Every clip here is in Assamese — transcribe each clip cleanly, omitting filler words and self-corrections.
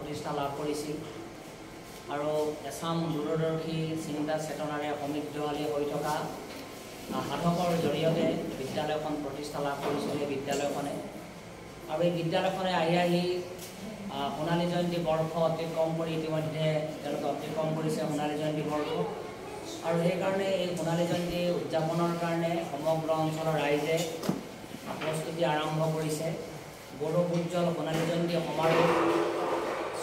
প্ৰতিষ্ঠা লাভ কৰিছিল আৰু এছাম দূৰদৰ্শী চিন্তা চেতনাৰে সমৃদ্ধশালী হৈ থকা সাধকৰ জৰিয়তে বিদ্যালয়খন প্ৰতিষ্ঠা লাভ কৰিছিল এই বিদ্যালয়খনে আৰু এই বিদ্যালয়খনে আহি সোণালী জয়ন্তী বৰ্ষ অতিক্ৰম কৰি ইতিমধ্যে তেওঁলোকে অতিক্ৰম কৰিছে সোণালী জয়ন্তী বৰ্ষ আৰু সেইকাৰণে এই সোণালী জয়ন্তী উদযাপনৰ কাৰণে সমগ্ৰ অঞ্চলৰ ৰাইজে প্ৰস্তুতি আৰম্ভ কৰিছে গৌৰৱ উজ্জ্বল সোণালী জয়ন্তী সমাৰোহ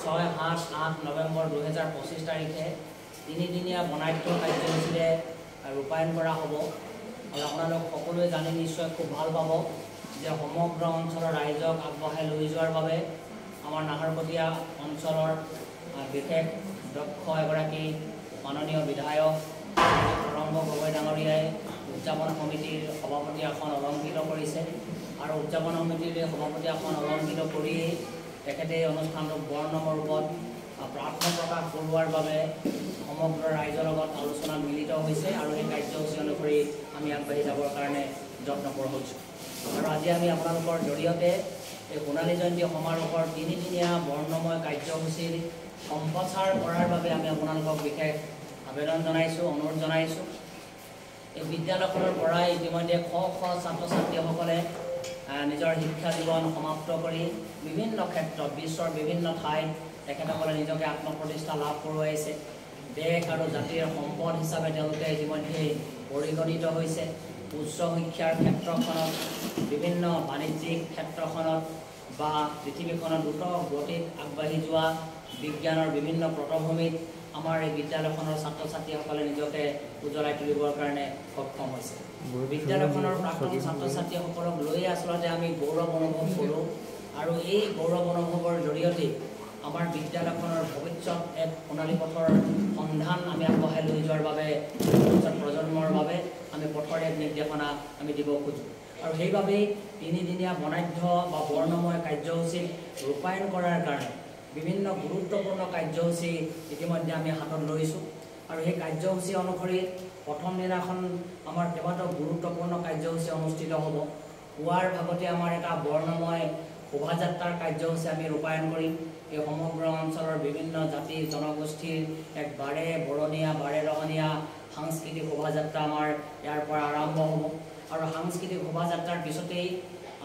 6, 7, 8 নৱেম্বৰ 2025 তাৰিখে তিনিদিনীয়া বনাঢ্য কাৰ্যসূচীৰে ৰূপায়ণ কৰা হ'ব আৰু আপোনালোক সকলোৱে জানি নিশ্চয় খুব ভাল পাব যে সমগ্ৰ অঞ্চলৰ ৰাইজক আগবঢ়াই লৈ যোৱাৰ বাবে আমাৰ নাহৰকটীয়া অঞ্চলৰ বিশেষ দক্ষ এগৰাকী মাননীয় বিধায়ক তৰংগ গগৈ ডাঙৰীয়াই উদযাপন সমিতিৰ সভাপতি আসন অলংকৃত কৰিছে আৰু উদযাপন সমিতিৰ সভাপতি আসন অলংকৃত কৰিয়েই তেখেতে এই অনুষ্ঠানটোক বৰ্ণমৰ ৰূপত প্ৰাৰ্থনা প্ৰকাশ কৰোৱাৰ বাবে সমগ্ৰ ৰাইজৰ লগত আলোচনাত মিলিত হৈছে আৰু এই কাৰ্যসূচী অনুসৰি আমি আগবাঢ়ি যাবৰ কাৰণে যত্নপৰ হৈছোঁ আৰু আজি আমি আপোনালোকৰ জৰিয়তে এই সোণালী জয়ন্তী সমাৰোহৰ তিনিদিনীয়া বৰ্ণময় কাৰ্যসূচীৰ সম্প্ৰচাৰ কৰাৰ বাবে আমি আপোনালোকক বিশেষ আবেদন জনাইছোঁ অনুৰোধ জনাইছোঁ এই বিদ্যালয়খনৰ পৰাই ইতিমধ্যে শ ছাত্ৰ ছাত্ৰীসকলে নিজৰ শিক্ষা জীৱন সমাপ্ত কৰি বিভিন্ন ক্ষেত্ৰত বিশ্বৰ বিভিন্ন ঠাইত তেখেতসকলে নিজকে আত্মপ্ৰতিষ্ঠা লাভ কৰোৱাইছে দেশ আৰু জাতিৰ সম্পদ হিচাপে তেওঁলোকে ইতিমধ্যেই পৰিগণিত হৈছে উচ্চ শিক্ষাৰ ক্ষেত্ৰখনত বিভিন্ন বাণিজ্যিক ক্ষেত্ৰখনত বা পৃথিৱীখনত দ্ৰুত গতিত আগবাঢ়ি যোৱা বিজ্ঞানৰ বিভিন্ন পটভূমিত আমাৰ এই বিদ্যালয়খনৰ ছাত্ৰ ছাত্ৰীসকলে নিজকে উজ্বলাই তুলিবৰ কাৰণে সক্ষম হৈছে বিদ্যালয়খনৰ প্ৰাক্তন ছাত্ৰ ছাত্ৰীসকলক লৈ আচলতে আমি গৌৰৱ অনুভৱ কৰোঁ আৰু এই গৌৰৱ অনুভৱৰ জৰিয়তে আমাৰ বিদ্যালয়খনৰ ভৱিষ্যত এক সোণালী পথৰ সন্ধান আমি আগবঢ়াই লৈ যোৱাৰ বাবে ভৱিষ্যত প্ৰজন্মৰ বাবে আমি পথৰ এক নিৰ্দেশনা আমি দিব খোজোঁ আৰু সেইবাবেই তিনিদিনীয়া বনাঢ্য বা বৰ্ণময় কাৰ্যসূচীক ৰূপায়ণ কৰাৰ কাৰণে বিভিন্ন গুৰুত্বপূৰ্ণ কাৰ্যসূচী ইতিমধ্যে আমি হাতত লৈছোঁ আৰু সেই কাৰ্যসূচী অনুসৰি প্ৰথম দিনাখন আমাৰ কেইবাটাও গুৰুত্বপূৰ্ণ কাৰ্যসূচী অনুষ্ঠিত হ'ব পুৱাৰ ভাগতে আমাৰ এটা বৰ্ণময় শোভাযাত্ৰাৰ কাৰ্যসূচী আমি ৰূপায়ণ কৰিম এই সমগ্ৰ অঞ্চলৰ বিভিন্ন জাতি জনগোষ্ঠীৰ এক বাৰে বৰণীয়া বাৰে ৰহণীয়া সাংস্কৃতিক শোভাযাত্ৰা আমাৰ ইয়াৰ পৰা আৰম্ভ হ'ব আৰু সাংস্কৃতিক শোভাযাত্ৰাৰ পিছতেই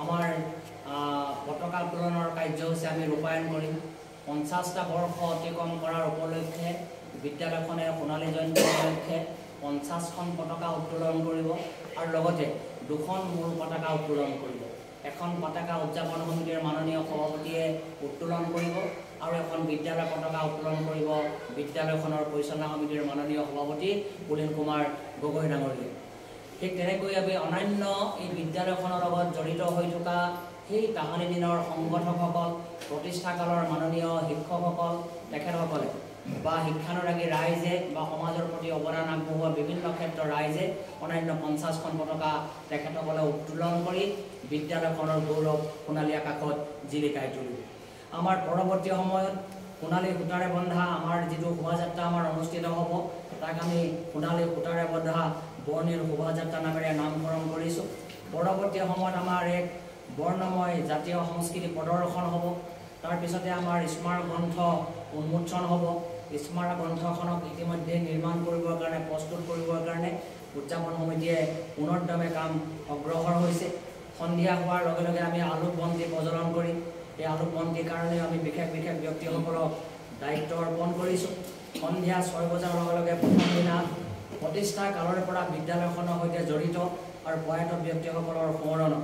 আমাৰ পতাকা উত্তোলনৰ কাৰ্যসূচী আমি ৰূপায়ণ কৰিম 50টা বৰ্ষ অতিক্ৰম কৰাৰ উপলক্ষে বিদ্যালয়খনে সোণালী জয়ন্তী উপলক্ষে 50খন পতাকা উত্তোলন কৰিব আৰু লগতে 2খন মূল পতাকা উত্তোলন কৰিব এখন পতাকা উদযাপন সমিতিৰ মাননীয় সভাপতিয়ে উত্তোলন কৰিব আৰু এখন বিদ্যালয় পতাকা উত্তোলন কৰিব বিদ্যালয়খনৰ পৰিচালনা সমিতিৰ মাননীয় সভাপতি পুলিন কুমাৰ গগৈ ডাঙৰীয়াই ঠিক তেনেকৈ আমি অন্যান্য এই বিদ্যালয়খনৰ লগত জড়িত হৈ থকা সেই তাহানি দিনৰ সংগঠকসকল প্ৰতিষ্ঠাকালৰ মাননীয় শিক্ষকসকল তেখেতসকলে বা শিক্ষানুৰাগী ৰাইজে বা সমাজৰ প্ৰতি অৱদান আগবঢ়োৱা বিভিন্ন ক্ষেত্ৰৰ ৰাইজে অন্যান্য 50খন পতাকা তেখেতসকলে উত্তোলন কৰি বিদ্যালয়খনৰ গৌৰৱ সোণালী আকাশত জিলিকাই তুলিব আমাৰ পৰৱৰ্তী সময়ত সোণালী সূতাৰে বন্ধা আমাৰ যিটো শোভাযাত্ৰা আমাৰ অনুষ্ঠিত হ'ব তাক আমি সোণালী সূতাৰে বন্ধা বৰ্ণিৰ শোভাযাত্ৰা নামেৰে নামকৰণ কৰিছোঁ পৰৱৰ্তী সময়ত আমাৰ এক বৰ্ণময় জাতীয় সংস্কৃতি প্ৰদৰ্শন হ'ব তাৰপিছতে আমাৰ স্মাৰক গ্ৰন্থ উন্মোচন হ'ব স্মাৰক গ্ৰন্থখনক ইতিমধ্যে নিৰ্মাণ কৰিবৰ কাৰণে প্ৰস্তুত কৰিবৰ কাৰণে উদযাপন সমিতিয়ে পুনৰ্দমে কাম অগ্ৰসৰ হৈছে সন্ধিয়া হোৱাৰ লগে লগে আমি আলোক বন্তি প্ৰজ্বলন কৰিম এই আলোক বন্তিৰ কাৰণে আমি বিশেষ ব্যক্তিসকলক দায়িত্ব অৰ্পণ কৰিছোঁ সন্ধিয়া 6 বজাৰ লগে লগে প্ৰথম দিনা প্ৰতিষ্ঠা কালৰ পৰা বিদ্যালয়খনৰ সৈতে জড়িত আৰু প্ৰয়াত ব্যক্তিসকলৰ সোঁৱৰণত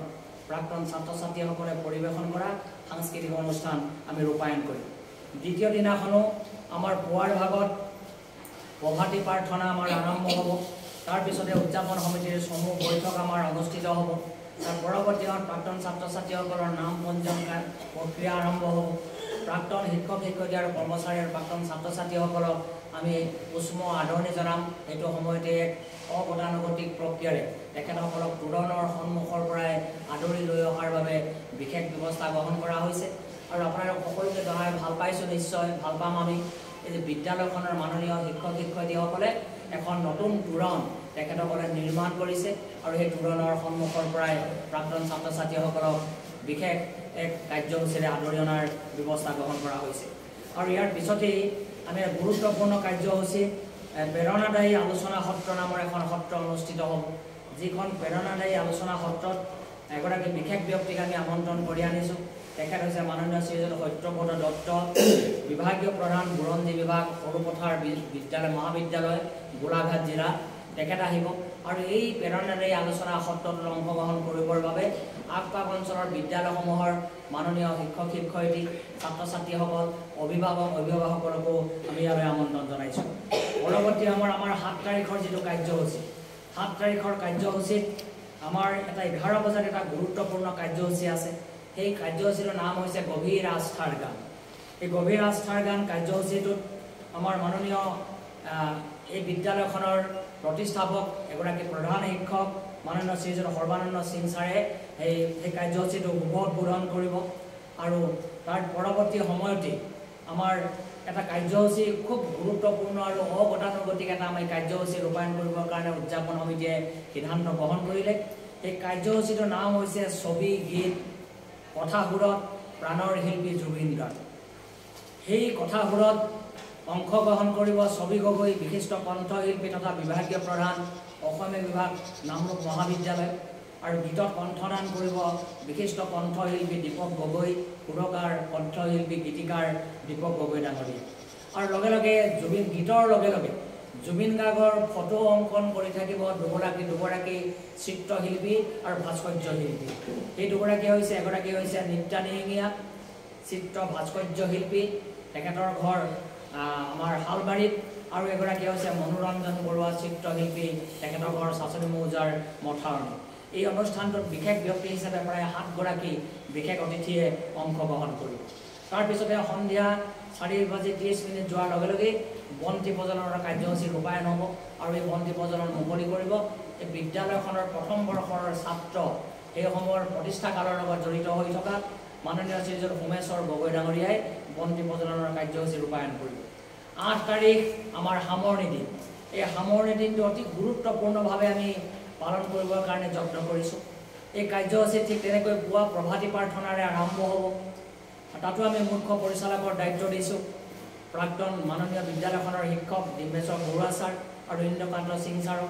প্ৰাক্তন ছাত্ৰ ছাত্ৰীসকলে পৰিৱেশন কৰা সাংস্কৃতিক অনুষ্ঠান আমি ৰূপায়ণ কৰিম দ্বিতীয় দিনাখনো আমাৰ পুৱাৰ ভাগত প্ৰভাতী প্ৰাৰ্থনা আমাৰ আৰম্ভ হ'ব তাৰপিছতে উদযাপন সমিতিৰ সমূহ বৈঠক আমাৰ অনুষ্ঠিত হ'ব তাৰ পৰৱৰ্তী প্ৰাক্তন ছাত্ৰ ছাত্ৰীসকলৰ নাম পঞ্জীয়ন প্ৰক্ৰিয়া আৰম্ভ হ'ব প্ৰাক্তন শিক্ষক শিক্ষয়িত্ৰী আৰু কৰ্মচাৰী আৰু প্ৰাক্তন ছাত্ৰ ছাত্ৰীসকলক আমি উষ্ম আদৰণি জনাম এইটো সময়তে এক অগতানুগতিক প্ৰক্ৰিয়াৰে তেখেতসকলক তোৰণৰ সন্মুখৰ পৰাই আদৰি লৈ অহাৰ বাবে বিশেষ ব্যৱস্থা গ্ৰহণ কৰা হৈছে আৰু আপোনালোক সকলোকে জনাই ভাল পাইছোঁ নিশ্চয় ভাল পাম আমি এই যে বিদ্যালয়খনৰ মাননীয় শিক্ষক শিক্ষয়িত্ৰীসকলে এখন নতুন তোৰণ তেখেতসকলে নিৰ্মাণ কৰিছে আৰু সেই তোৰণৰ সন্মুখৰ পৰাই প্ৰাক্তন ছাত্ৰ ছাত্ৰীসকলক বিশেষ এক কাৰ্যসূচীৰে আদৰি অনাৰ ব্যৱস্থা গ্ৰহণ কৰা হৈছে আৰু ইয়াৰ পিছতেই আমি গুৰুত্বপূৰ্ণ কাৰ্যসূচী প্ৰেৰণাদায়ী আলোচনা সত্ৰ নামৰ এখন সত্ৰ অনুষ্ঠিত হ'ব। যিখন প্ৰেৰণাদায়ী আলোচনা সত্ৰত এগৰাকী বিশেষ ব্যক্তিক আমি আমন্ত্ৰণ কৰি আনিছোঁ। তেখেত হৈছে মাননীয় শ্ৰীযুত সত্যব্ৰত দত্ত, বিভাগীয় প্ৰধান বুৰঞ্জী বিভাগ, সৰুপথাৰ বিদ্যালয় মহাবিদ্যালয়, গোলাঘাট জিলা। তেখেত আহিব আৰু এই প্ৰেৰণাদায়ী আলোচনা সত্ৰত অংশগ্ৰহণ কৰিবৰ বাবে আগপাক অঞ্চলৰ বিদ্যালয়সমূহৰ মাননীয় শিক্ষক শিক্ষয়িত্ৰী, ছাত্ৰ ছাত্ৰীসকল, অভিভাৱকসকলকো আমি ইয়ালৈ আমন্ত্ৰণ জনাইছোঁ। পৰৱৰ্তী আমাৰ 7 তাৰিখৰ যিটো কাৰ্যসূচী, 7 তাৰিখৰ কাৰ্যসূচীত আমাৰ এটা 11 বজাত এটা গুৰুত্বপূৰ্ণ কাৰ্যসূচী আছে। সেই কাৰ্যসূচীটোৰ নাম হৈছে গভীৰ আস্থাৰ গান। এই গভীৰ আস্থাৰ গান কাৰ্যসূচীটোত আমাৰ মাননীয় এই বিদ্যালয়খনৰ প্ৰতিষ্ঠাপক এগৰাকী প্ৰধান শিক্ষক মাননীয় শ্ৰীযুত সৰ্বানন্দ সিং ছাৰে সেই কাৰ্যসূচীটো উদ্বোধন কৰিব। আৰু তাৰ পৰৱৰ্তী সময়তে আমাৰ এটা কাৰ্যসূচী খুব গুৰুত্বপূৰ্ণ আৰু অগতানুগতিক এটা আমি কাৰ্যসূচী ৰূপায়ণ কৰিবৰ কাৰণে উদযাপন সমিতিয়ে সিদ্ধান্ত গ্ৰহণ কৰিলে। সেই কাৰ্যসূচীটোৰ নাম হৈছে ছবি গীত কথাসুৰত প্ৰাণৰ শিল্পী জুবিন গাৰ্গ। সেই কথাসুৰত অংশগ্ৰহণ কৰিব ছবি গগৈ, বিশিষ্ট কণ্ঠশিল্পী তথা বিভাগীয় প্ৰধান, অসমীয়া বিভাগ, নামৰূপ মহাবিদ্যালয়। আৰু গীতত কণ্ঠদান কৰিব বিশিষ্ট কণ্ঠশিল্পী দীপক গগৈ, সুৰকাৰ কণ্ঠশিল্পী গীতিকাৰ দীপক গগৈ ডাঙৰীয়া। আৰু লগে লগে গীতৰ লগে লগে জুবিন গাৰ্গৰ ফটো অংকন কৰি থাকিব দুগৰাকী চিত্ৰশিল্পী আৰু ভাস্কৰ্য শিল্পী। সেই দুগৰাকী হৈছে এগৰাকী হৈছে নিত্যা নিহিঙীয়া চিত্ৰ ভাস্কৰ্য শিল্পী, তেখেতৰ ঘৰ আমাৰ শালবাৰীত। আৰু এগৰাকী হৈছে মনোৰঞ্জন বৰুৱা চিত্ৰশিল্পী, তেখেতৰ ঘৰ চাচনি মৌজাৰ মথাউৰণি। এই অনুষ্ঠানটোত বিশেষ ব্যক্তি হিচাপে প্ৰায় 7 গৰাকী বিশেষ অতিথিয়ে অংশগ্ৰহণ কৰিব। তাৰপিছতে সন্ধিয়া 4:30 যোৱাৰ লগে লগেই বন্তি প্ৰজ্বলনৰ কাৰ্যসূচী ৰূপায়ণ হ'ব। আৰু এই বন্তি প্ৰজ্বলন মুকলি কৰিব এই বিদ্যালয়খনৰ প্ৰথম বৰ্ষৰ ছাত্ৰ, সেইসমূহৰ প্ৰতিষ্ঠাকালৰ লগত জড়িত হৈ থকা মাননীয় শ্ৰীযুত সোমেশ্বৰ গগৈ ডাঙৰীয়াই বন্তি প্ৰজ্বলনৰ কাৰ্যসূচী ৰূপায়ণ কৰিব। 8 তাৰিখ আমাৰ সামৰণি দিন। এই সামৰণি দিনটো অতি গুৰুত্বপূৰ্ণভাৱে আমি পালন কৰিবৰ কাৰণে যত্ন কৰিছোঁ। এই কাৰ্যসূচী ঠিক তেনেকৈ পুৱা প্ৰভাতী প্ৰাৰ্থনাৰে আৰম্ভ হ'ব। তাতো আমি মুখ্য পৰিচালকৰ দায়িত্ব দিছোঁ প্ৰাক্তন মাননীয় বিদ্যালয়খনৰ শিক্ষক ডিম্বেশ্বৰ বৰুৱা ছাৰ আৰু ইন্দ্ৰকান্ত সিং ছাৰক।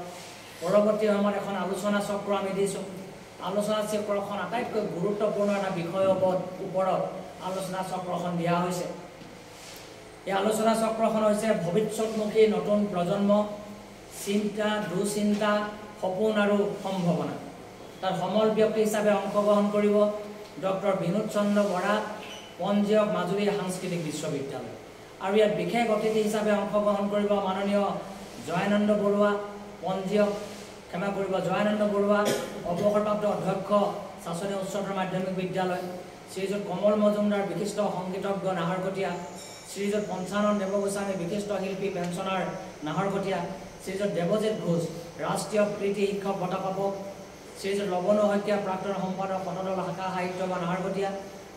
পৰৱৰ্তী সময়ত এখন আলোচনা চক্ৰ আমি দিছোঁ। আলোচনা চক্ৰখন আটাইতকৈ গুৰুত্বপূৰ্ণ এটা বিষয়ৰ ওপৰত আলোচনা চক্ৰখন দিয়া হৈছে। এই আলোচনা চক্ৰখন হৈছে ভৱিষ্যতমুখী নতুন প্ৰজন্ম, চিন্তা, দুচিন্তা, সপোন আৰু সম্ভাৱনা। তাত সমল ব্যক্তি হিচাপে অংশগ্ৰহণ কৰিব ডক্টৰ বিনোদ চন্দ্ৰ বৰা, পঞ্জীয়ক মাজুলী সাংস্কৃতিক বিশ্ববিদ্যালয়। আৰু ইয়াত বিশেষ অতিথি হিচাপে অংশগ্ৰহণ কৰিব মাননীয় জয়ানন্দ বৰুৱা, জয়ানন্দ বৰুৱা, অৱসৰপ্ৰাপ্ত অধ্যক্ষ চাচনি উচ্চতৰ মাধ্যমিক বিদ্যালয়, শ্ৰীযুত কমল মজুমদাৰ, বিশিষ্ট সংগীতজ্ঞ নাহৰকটীয়া, শ্ৰীযুত পঞ্চানন দেৱগোস্বামী, বিশিষ্ট শিল্পী পেঞ্চনাৰ নাহৰকটীয়া, শ্ৰীযুত দেৱজিৎ ঘোষ, ৰাষ্ট্ৰীয় কৃতি শিক্ষক বঁটা প্ৰাপক, শ্ৰীযুত লৱণ শইকীয়া, প্ৰাক্তন সম্পাদক শতদল শাখা সাহিত্য বা নাহৰকটীয়া,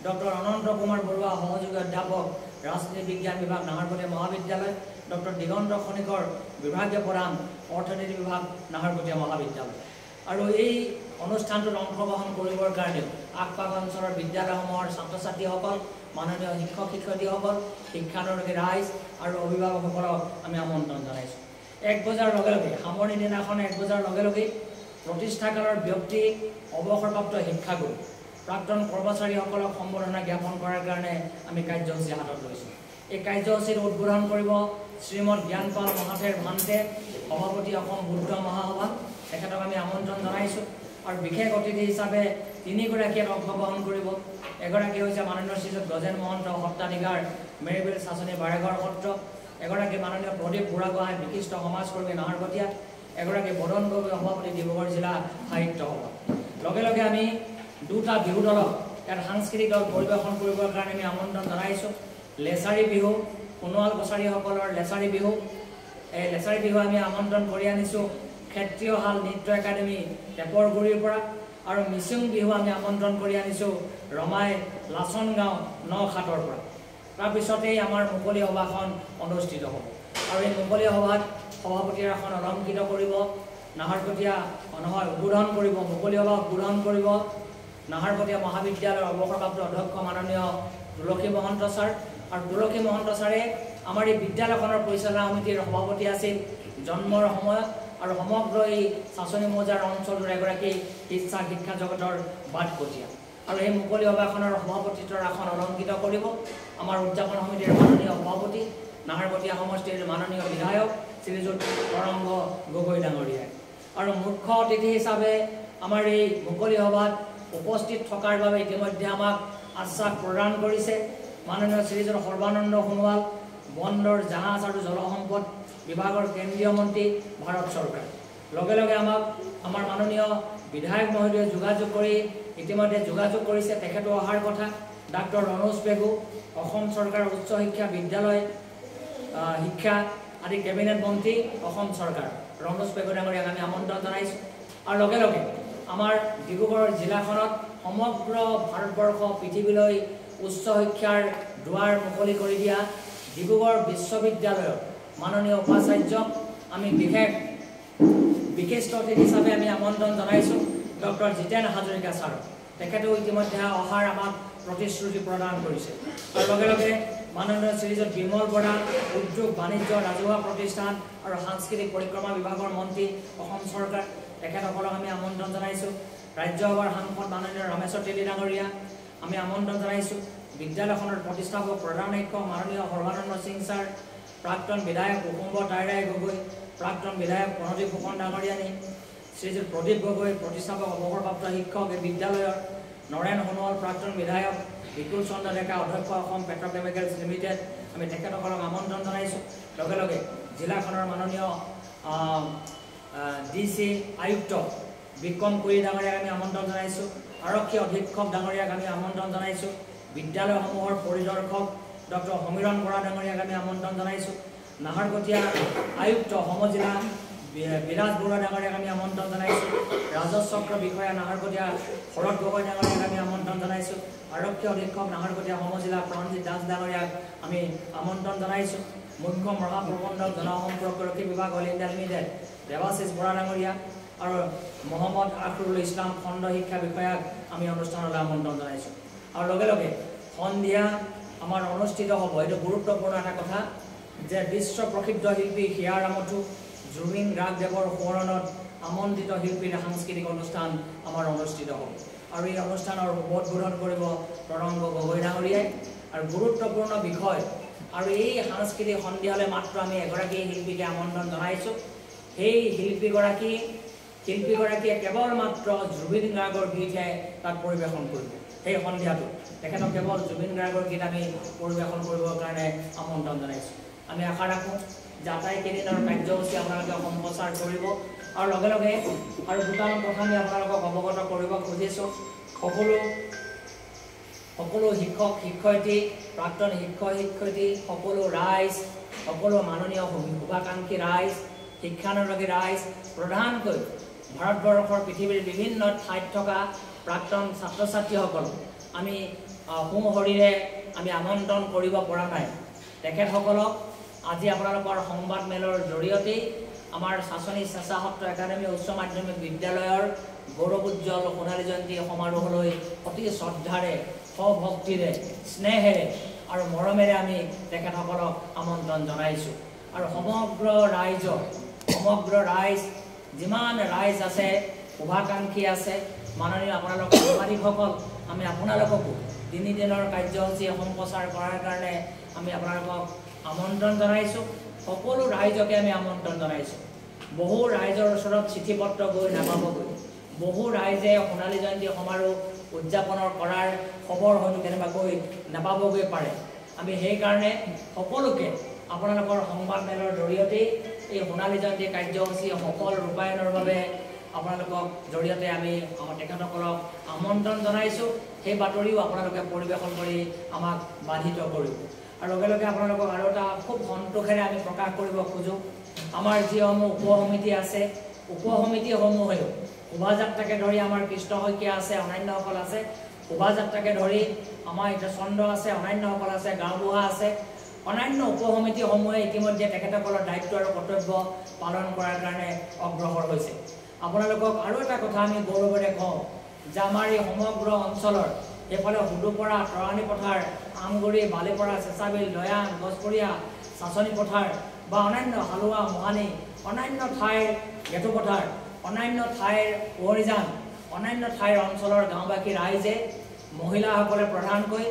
ডক্টৰ অনন্ত কুমাৰ বৰুৱা, সহযোগী অধ্যাপক, ৰাজনীতি বিজ্ঞান বিভাগ, নাহৰকটীয়া মহাবিদ্যালয়, ডক্টৰ দিগন্ত খনিকৰ, বিভাগীয় প্ৰধান, অৰ্থনীতি বিভাগ, নাহৰকটীয়া মহাবিদ্যালয়। আৰু এই অনুষ্ঠানটোত অংশগ্ৰহণ কৰিবৰ কাৰণেও আগপাক অঞ্চলৰ বিদ্যালয়সমূহৰ ছাত্ৰ ছাত্ৰীসকল, মাননীয় শিক্ষক শিক্ষয়িত্ৰীসকল, শিক্ষানুৰাগী ৰাইজ আৰু অভিভাৱকসকলক আমি আমন্ত্ৰণ জনাইছোঁ। 1 বজাৰ লগে লগে সামৰণি দিনাখন 1 বজাৰ লগে লগেই প্ৰতিষ্ঠাকালৰ ব্যক্তি, অৱসৰপ্ৰাপ্ত শিক্ষাগুৰু, প্ৰাক্তন কৰ্মচাৰীসকলক সম্বৰ্ধনা জ্ঞাপন কৰাৰ কাৰণে আমি কাৰ্যসূচী হাতত লৈছোঁ। এই কাৰ্যসূচীত উদ্বোধন কৰিব শ্ৰীমদ জ্ঞানপাল মহাথেৰ ভান্তে, সভাপতি অসম বুদ্ধ মহাসভা। তেখেতক আমি আমন্ত্ৰণ জনাইছোঁ। আৰু বিশেষ অতিথি হিচাপে 3 গৰাকীয়ে অংশগ্ৰহণ কৰিব। এগৰাকী হৈছে মাননীয় শ্ৰীযুত গজেন মহন্ত, সত্ৰাধিকাৰ মেৰিবিল চাচনি বাৰেঘৰ সত্ৰ। এগৰাকী মাননীয় প্ৰদীপ বুঢ়াগোহাঁই, বিশিষ্ট সমাজকৰ্মী নাহৰকটীয়া। এগৰাকী বদন গগৈ, সভাপতি ডিব্ৰুগড় জিলা সাহিত্য সভা। লগে লগে আমি 2টা বিহু দলক ইয়াত সাংস্কৃতিক দল পৰিৱেশন কৰিবৰ কাৰণে আমি আমন্ত্ৰণ জনাইছোঁ। লেছাৰী বিহু, সোণোৱাল কছাৰীসকলৰ লেছাৰী বিহু। এই লেছাৰী বিহু আমি আমন্ত্ৰণ কৰি আনিছোঁ ক্ষেত্ৰীয় হাল নৃত্য একাডেমী টেপৰগুৰিৰ পৰা। আৰু মিচিং বিহু আমি আমন্ত্ৰণ কৰি আনিছোঁ ৰমাই লাচন গাঁও নখাটৰ পৰা। তাৰপিছতেই আমাৰ মুকলি সভাখন অনুষ্ঠিত হ'ব। আৰু এই মুকলি সভাত সভাপতিৰ আসন অলংকৃত কৰিব উদ্বোধন কৰিব, মুকলি সভা উদ্বোধন কৰিব নাহৰকটীয়া মহাবিদ্যালয়ৰ অৱসৰপ্ৰাপ্ত অধ্যক্ষ মাননীয় তুলসী মহন্ত ছাৰ। আৰু তুলসী মহন্ত ছাৰে আমাৰ এই বিদ্যালয়খনৰ পৰিচালনা সমিতিৰ সভাপতি আছিল জন্মৰ সময়ত আৰু সমগ্ৰ এই চাচনি মৌজাৰ অঞ্চলৰ এগৰাকী শিক্ষা জগতৰ বাটপতীয়া আৰু এই মুকলি সভাখনৰ সভাপতিত্বৰ আসন অলংকৃত কৰিব আমাৰ উদযাপন সমিতিৰ মাননীয় সভাপতি নাহৰকটীয়া সমষ্টিৰ মাননীয় বিধায়ক শ্ৰীযুত তৰংগ গগৈ ডাঙৰীয়াই আৰু মুখ্য অতিথি হিচাপে আমাৰ এই মুকলি সভাত উপস্থিত থকাৰ বাবে ইতিমধ্যে আমাক আশ্বাস প্ৰদান কৰিছে মাননীয় শ্ৰীযুত সৰ্বানন্দ সোণোৱাল বন্দৰ জাহাজ আৰু জলসম্পদ বিভাগৰ কেন্দ্ৰীয় মন্ত্ৰী ভাৰত চৰকাৰ লগে লগে আমাক আমাৰ মাননীয় বিধায়ক মহোদয়ে ইতিমধ্যে যোগাযোগ কৰিছে তেখেতো অহাৰ কথা ডাক্তৰ ৰণোজ পেগু অসম চৰকাৰৰ উচ্চ শিক্ষা বিদ্যালয় শিক্ষা আদি কেবিনেট মন্ত্ৰী অসম চৰকাৰ ৰণোজ পেগু ডাঙৰীয়াক আমি আমন্ত্ৰণ জনাইছোঁ আৰু লগে লগে আমাৰ ডিব্ৰুগড় জিলাখনত সমগ্ৰ ভাৰতবৰ্ষ পৃথিৱীলৈ উচ্চ শিক্ষাৰ দুৱাৰ মুকলি কৰি দিয়া ডিব্ৰুগড় বিশ্ববিদ্যালয়ৰ মাননীয় উপাচাৰ্যক আমি বিশিষ্ট অতিথি হিচাপে আমি আমন্ত্ৰণ জনাইছোঁ ডক্টৰ জিতেন হাজৰিকা ছাৰক তেখেতেও ইতিমধ্যে অহাৰ আমাক প্ৰতিশ্ৰুতি প্ৰদান কৰিছে আৰু লগে লগে মাননীয় শ্ৰীযুত বিমল বৰা উদ্যোগ বাণিজ্য ৰাজহুৱা প্ৰতিষ্ঠান আৰু সাংস্কৃতিক পৰিক্ৰমা বিভাগৰ মন্ত্ৰী অসম চৰকাৰ তেখেতসকলক আমি আমন্ত্ৰণ জনাইছোঁ ৰাজ্যসভাৰ সাংসদ মাননীয় ৰমেশ্বৰ তেলী ডাঙৰীয়া আমি আমন্ত্ৰণ জনাইছোঁ বিদ্যালয়খনৰ প্ৰতিষ্ঠাপক প্ৰধান শিক্ষক মাননীয় সৰ্বানন্দ সিং ছাৰ প্ৰাক্তন বিধায়ক কুসুম্ব তাইৰাই গগৈ প্ৰাক্তন বিধায়ক প্ৰণদীপ ফুকন ডাঙৰীয়ানী শ্ৰীযুত প্ৰদীপ গগৈ প্ৰতিষ্ঠাপক অৱসৰপ্ৰাপ্ত শিক্ষক এই বিদ্যালয়ৰ নৰেন সোণোৱাল প্ৰাক্তন বিধায়ক বিপুল চন্দ্ৰ ডেকা অধ্যক্ষ অসম পেট্ৰকেমিকেলছ লিমিটেড আমি তেখেতসকলক আমন্ত্ৰণ জনাইছোঁ লগে লগে জিলাখনৰ মাননীয় DC আয়ুক্ত বিক্ৰম কুৰি ডাঙৰীয়াক আমি আমন্ত্ৰণ জনাইছোঁ আৰক্ষী অধীক্ষক ডাঙৰীয়াক আমি আমন্ত্ৰণ জনাইছোঁ বিদ্যালয়সমূহৰ পৰিদৰ্শক ডক্টৰ সমীৰণ বৰা ডাঙৰীয়াক আমি আমন্ত্ৰণ জনাইছোঁ নাহৰকটীয়া আয়ুক্ত সমজিলা বিৰাজ বৰুৱা ডাঙৰীয়াক আমি আমন্ত্ৰণ জনাইছোঁ ৰাজচক্ৰ বিষয়া নাহৰকটীয়া শৰৎ গগৈ ডাঙৰীয়াক আমি আমন্ত্ৰণ জনাইছোঁ আৰক্ষী অধীক্ষক নাহৰকটীয়া সমজিলা প্ৰাণজিৎ দাস ডাঙৰীয়াক আমি আমন্ত্ৰণ জনাইছোঁ মুখ্য মহাপ্ৰবন্ধক জনসম্পৰ্কৰক্ষী বিভাগ all India limited Debashish Bora ডাঙৰীয়া আৰু মহম্মদ আখৰুল ইছলাম খণ্ড শিক্ষা বিষয়াক আমি অনুষ্ঠানলৈ আমন্ত্ৰণ জনাইছোঁ আৰু লগে লগে সন্ধিয়া আমাৰ অনুষ্ঠিত হ'ব এইটো গুৰুত্বপূৰ্ণ এটা কথা যে বিশ্ব প্ৰসিদ্ধ শিল্পী হিয়া ৰামথু জুবিন গাৰ্গদেৱৰ সোঁৱৰণত আমন্ত্ৰিত শিল্পীৰ সাংস্কৃতিক অনুষ্ঠান আমাৰ অনুষ্ঠিত হ'ব আৰু এই অনুষ্ঠানৰ উদ্বোধন কৰিব তৰংগ গগৈ ডাঙৰীয়াই আৰু গুৰুত্বপূৰ্ণ বিষয় আৰু এই সাংস্কৃতিক সন্ধিয়ালৈ মাত্ৰ আমি এগৰাকী শিল্পীকে আমন্ত্ৰণ জনাইছোঁ সেই শিল্পীগৰাকীয়ে কেৱল মাত্ৰ জুবিন গাৰ্গৰ গীতহে তাত পৰিৱেশন কৰিব সেই সন্ধিয়াটো তেখেতক কেৱল জুবিন গাৰ্গৰ গীত আমি পৰিৱেশন কৰিবৰ কাৰণে আমন্ত্ৰণ জনাইছোঁ আমি আশা ৰাখোঁ যে আটাইকেইদিনৰ কাৰ্যসূচী আপোনালোকে সম্প্ৰচাৰ কৰিব আৰু লগে লগে আৰু দুটামান কথা আমি আপোনালোকক অৱগত কৰিব খুজিছোঁ সকলো শিক্ষক শিক্ষয়িত্ৰী প্ৰাক্তন শিক্ষক শিক্ষয়িত্ৰী সকলো ৰাইজ সকলো মাননীয় শুভাকাংক্ষী ৰাইজ শিক্ষানুৰাগী ৰাইজ প্ৰধানকৈ ভাৰতবৰ্ষৰ পৃথিৱীৰ বিভিন্ন ঠাইত থকা প্ৰাক্তন ছাত্ৰ ছাত্ৰীসকলক আমি সোঁশৰীৰে আমি আমন্ত্ৰণ কৰিব পৰা নাই তেখেতসকলক আজি আপোনালোকৰ সংবাদ মেলৰ জৰিয়তেই আমাৰ চাচনি স্বেচ্ছাসত্ৰ একাডেমী উচ্চ মাধ্যমিক বিদ্যালয়ৰ গৌৰৱোজ্জ্বল সোণালী জয়ন্তী সমাৰোহলৈ অতি শ্ৰদ্ধাৰে সভক্তিৰে স্নেহেৰে আৰু মৰমেৰে আমি তেখেতসকলক আমন্ত্ৰণ জনাইছোঁ আৰু সমগ্ৰ ৰাইজ যিমান ৰাইজ আছে শুভাকাংক্ষী আছে মাননীয় আপোনালোক সাংবাদিকসকল আমি আপোনালোককো তিনিদিনৰ কাৰ্যসূচী সম্প্ৰচাৰ কৰাৰ কাৰণে আমি আপোনালোকক আমন্ত্ৰণ জনাইছোঁ সকলো ৰাইজকে আমি আমন্ত্ৰণ জনাইছোঁ বহু ৰাইজৰ ওচৰত চিঠি পত্ৰ গৈ নাপাবগৈ বহু ৰাইজে সোণালী জয়ন্তী সমাৰোহ উদযাপনৰ কৰাৰ খবৰ হয়তো কেনেবাকৈ নাপাবগৈ পাৰে আমি সেইকাৰণে সকলোকে আপোনালোকৰ সংবাদ মেলৰ জৰিয়তে এই সোণালী জয়ন্তী কাৰ্যসূচী সফল ৰূপায়ণৰ বাবে আপোনালোকক জৰিয়তে আমি তেখেতসকলক আমন্ত্ৰণ জনাইছোঁ সেই বাতৰিও আপোনালোকে পৰিৱেশন কৰি আমাক বাধিত কৰিব আৰু লগে লগে আপোনালোকক আৰু এটা খুব সন্তোষেৰে আমি প্ৰকাশ কৰিব খোজোঁ আমাৰ যিসমূহ উপসমিতি আছে উপসমিতিসমূহেও শোভাযাত্ৰাকে ধৰি আমাৰ কৃষ্ণ শইকীয়া আছে অন্যান্যসকল আছে শোভাযাত্ৰাকে ধৰি আমাৰ এতিয়া চন্দ্ৰ আছে অন্যান্যসকল আছে গাঁওবুঢ়া আছে অন্যান্য উপসমিতিসমূহে ইতিমধ্যে তেখেতসকলৰ দায়িত্ব আৰু কৰ্তব্য পালন কৰাৰ কাৰণে অগ্ৰসৰ হৈছে আপোনালোকক আৰু এটা কথা আমি গৌৰৱেৰে কওঁ যে আমাৰ এই সমগ্ৰ অঞ্চলৰ এইফালে হুদুপৰা তৰাণী পথাৰ আমগুৰি বালিপৰা চেঁচাবিল দয়াং গছপৰীয়া চাচনি পথাৰ বা অন্যান্য হালোৱা মহানি অন্যান্য ঠাইৰ গেটু পথাৰ অন্যান্য ঠাইৰ কুঁৱৰীজান অন্যান্য ঠাইৰ অঞ্চলৰ গাঁওবাসী ৰাইজে মহিলাসকলে প্ৰধানকৈ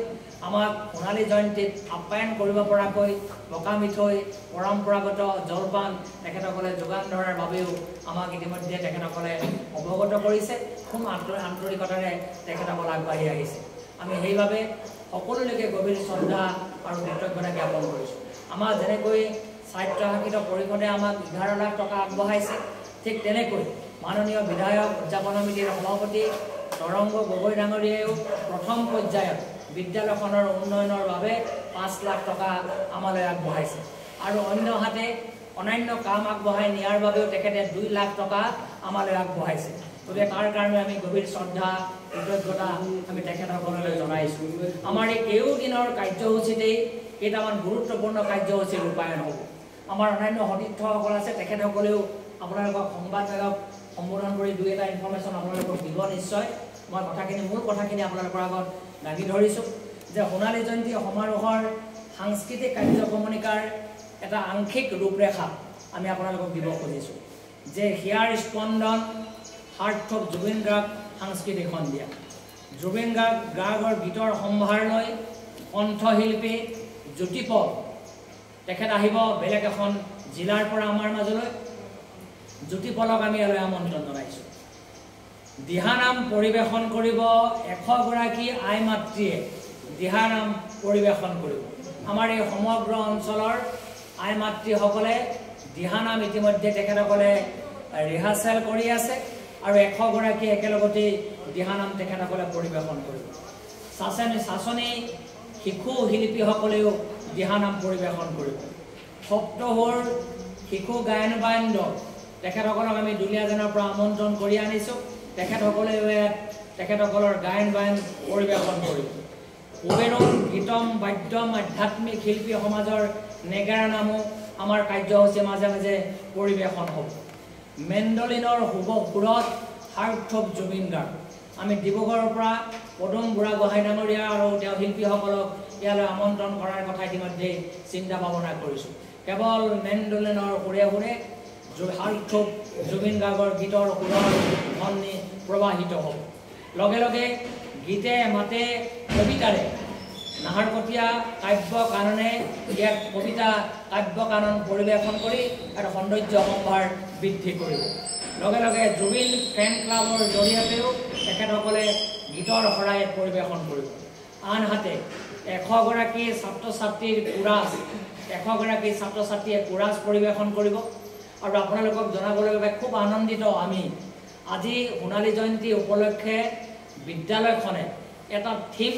আমাক সোণালী জয়ন্তীত আপ্যায়ন কৰিব পৰাকৈ পকা মিঠৈ পৰম্পৰাগত জলপান তেখেতসকলে যোগান ধৰাৰ বাবেও আমাক ইতিমধ্যে তেখেতসকলে অৱগত কৰিছে খুব আন্তৰিকতাৰে তেখেতসকল আগবাঢ়ি আহিছে আমি সেইবাবে সকলোলৈকে গভীৰ শ্ৰদ্ধা আৰু কৃতজ্ঞতা জ্ঞাপন কৰিছোঁ আমাৰ যেনেকৈ স্বায়ত্তশাসিত পৰিষদে আমাক 11 লাখ টকা আগবঢ়াইছে ঠিক তেনেকৈ মাননীয় বিধায়ক উদযাপন সমিতিৰ সভাপতি তৰংগ গগৈ ডাঙৰীয়াও প্ৰথম পৰ্যায়ত বিদ্যালয়খনৰ উন্নয়নৰ বাবে 5 লাখ টকা আমালৈ আগবঢ়াইছে আৰু অন্যহাতে অন্যান্য কাম আগবঢ়াই নিয়াৰ বাবেও তেখেতে 2 লাখ টকা আমালৈ আগবঢ়াইছে গতিকে তাৰ কাৰণে আমি গভীৰ শ্ৰদ্ধা কৃতজ্ঞতা আমি তেখেতসকললৈ জনাইছোঁ আমাৰ এই কেইদিনৰ কাৰ্যসূচীতেই কেইটামান গুৰুত্বপূৰ্ণ কাৰ্যসূচী ৰূপায়ণ হ'ব আমাৰ অন্যান্য সতীৰ্থসকল আছে তেখেতসকলেও আপোনালোকক সংবাদমেলক সম্বোধন কৰি 2 এটা ইনফৰমেশ্যন আপোনালোকক দিব নিশ্চয় মই মূল কথাখিনি আপোনালোকৰ আগত দাঙি ধৰিছোঁ যে সোণালী জয়ন্তী সমাৰোহৰ সাংস্কৃতিক কাৰ্যক্ৰমণিকাৰ এটা আংশিক ৰূপৰেখা আমি আপোনালোকক দিব খুজিছোঁ যে হিয়াৰ স্পন্দন হাৰ্ট অফ জুবিন গাৰ্গ সাংস্কৃতিক সন্ধিয়া জুবিন গাৰ্গৰ গীতৰ সম্ভাৰ লৈ কণ্ঠশিল্পী জ্যোতিপল তেখেত আহিব বেলেগ এখন জিলাৰ পৰা আমাৰ মাজলৈ জ্যোতিপলক আমি ইয়ালৈ আমন্ত্ৰণ জনাইছোঁ দিহানাম পৰিৱেশন কৰিব 100 গৰাকী আই মাতৃয়ে দিহানাম পৰিৱেশন কৰিব আমাৰ এই সমগ্ৰ অঞ্চলৰ আই মাতৃসকলে দিহানাম ইতিমধ্যে তেখেতসকলে ৰিহাৰ্চেল কৰি আছে আৰু 100 গৰাকী একেলগতে দিহানাম তেখেতসকলে পৰিৱেশন কৰিব চাচনি শিশু শিল্পীসকলেও দিহানাম পৰিৱেশন কৰিব সপ্তহৰ শিশু গায়ন বাদ্য তেখেতসকলক আমি দুলীয়াজানৰ পৰা আমন্ত্ৰণ কৰি আনিছোঁ তেখেতসকলেও তেখেতসকলৰ গায়ন বায়ন পৰিৱেশন কৰিব কুবেৰম গীতম বাদ্যম আধ্যাত্মিক শিল্পী সমাজৰ নেগেৰা নামো আমাৰ কাৰ্যসূচীৰ মাজে মাজে পৰিৱেশন হ'ব মেণ্ডলিনৰ শুভ সুৰত হাৰ্ট অফ জুবিন গাৰ্গ আমি ডিব্ৰুগড়ৰ পৰা পদুম বুঢ়াগোহাঁই ডাঙৰীয়া আৰু তেওঁ শিল্পীসকলক ইয়ালৈ আমন্ত্ৰণ কৰাৰ কথা ইতিমধ্যে চিন্তা ভাৱনা কৰিছোঁ কেৱল মেণ্ডলিনৰ সুৰে সুৰে হাৰ্ট অফ জুবিন গাৰ্গৰ গীতৰ সুৰৰ ধ্বনি প্ৰবাহিত হ'ব লগে লগে গীতে মাতে কবিতাৰে নাহৰকটীয়া কাব্য কাননে ইয়াক কবিতা কাব্য কানন পৰিৱেশন কৰি এটা সৌন্দৰ্য সম্ভাৰ বৃদ্ধি কৰিব লগে লগে জুবিন ফেন ক্লাবৰ জৰিয়তেও তেখেতসকলে গীতৰ শৰাই পৰিৱেশন কৰিব আনহাতে 100 গৰাকী ছাত্ৰ ছাত্ৰীৰ কোৰাছ পৰিৱেশন কৰিব আৰু আপোনালোকক জনাবলৈ বাবে খুব আনন্দিত আমি আজি সোণালী জয়ন্তী উপলক্ষে বিদ্যালয়খনে এটা থিম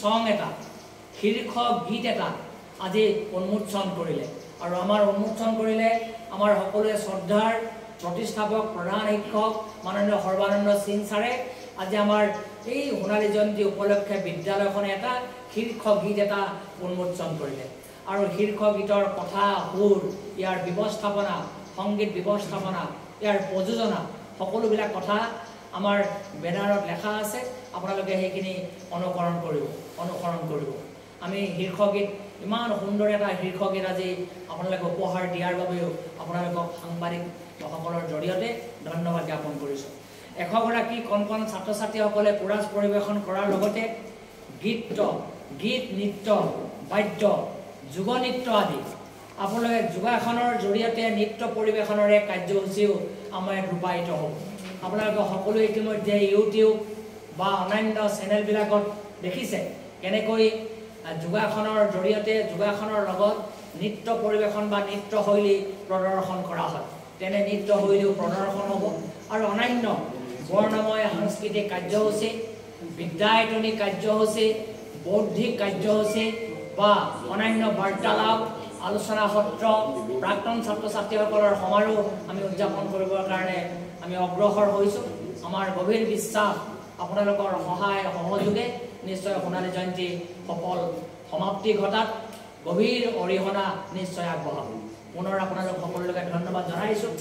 সং এটা শীৰ্ষ গীত এটা আজি উন্মোচন কৰিলে আৰু আমাৰ উন্মোচন কৰিলে আমাৰ সকলোৱে শ্ৰদ্ধাৰ প্ৰতিষ্ঠাপক প্ৰধান শিক্ষক মাননীয় সৰ্বানন্দ সিং ছাৰে আজি আমাৰ এই সোণালী জয়ন্তী উপলক্ষে বিদ্যালয়খনে এটা শীৰ্ষ গীত এটা উন্মোচন কৰিলে আৰু শীৰ্ষ গীতৰ কথা সুৰ ইয়াৰ ব্যৱস্থাপনা সংগীত ব্যৱস্থাপনা ইয়াৰ প্ৰযোজনা সকলোবিলাক কথা আমাৰ বেনাৰত লেখা আছে আপোনালোকে সেইখিনি অনুসৰণ কৰিব আমি শীৰ্ষ গীত ইমান সুন্দৰ এটা শীৰ্ষ গীত আজি আপোনালোকে উপহাৰ দিয়াৰ বাবেও আপোনালোকক সাংবাদিকসকলৰ জৰিয়তে ধন্যবাদ জ্ঞাপন কৰিছোঁ 100 গৰাকী কণ ছাত্ৰ ছাত্ৰীসকলে কোৰাছ পৰিৱেশন কৰাৰ লগতে গীত নৃত্য বাদ্য যোগ নৃত্য আদি আপোনালোকে যোগাসনৰ জৰিয়তে নৃত্য পৰিৱেশনৰ এক কাৰ্যসূচীও আমাৰ ৰূপায়িত হ'ব আপোনালোকে সকলোৱে ইতিমধ্যে ইউটিউব বা অন্যান্য চেনেলবিলাকত দেখিছে কেনেকৈ যোগাসনৰ জৰিয়তে যোগাসনৰ লগত নৃত্য পৰিৱেশন বা নৃত্যশৈলী প্ৰদৰ্শন কৰা হয় তেনে নৃত্যশৈলীও প্ৰদৰ্শন হ'ব আৰু অন্যান্য বৰ্ণময় সাংস্কৃতিক কাৰ্যসূচী বিদ্যায়তনী কাৰ্যসূচী বৌদ্ধিক কাৰ্যসূচী বা অন্যান্য বাৰ্তালাপ আলোচনা সত্ৰ প্ৰাক্তন ছাত্ৰ ছাত্ৰীসকলৰ সমাৰোহ আমি উদযাপন কৰিবৰ কাৰণে আমি অগ্ৰসৰ হৈছোঁ আমাৰ গভীৰ বিশ্বাস আপোনালোকৰ সহায় সহযোগে নিশ্চয় সোণালী জয়ন্তী সফল সমাপ্তি ঘটাত গভীৰ অৰিহণা নিশ্চয় আগবঢ়াব পুনৰ আপোনালোক সকলোকে ধন্যবাদ জনাইছোঁ।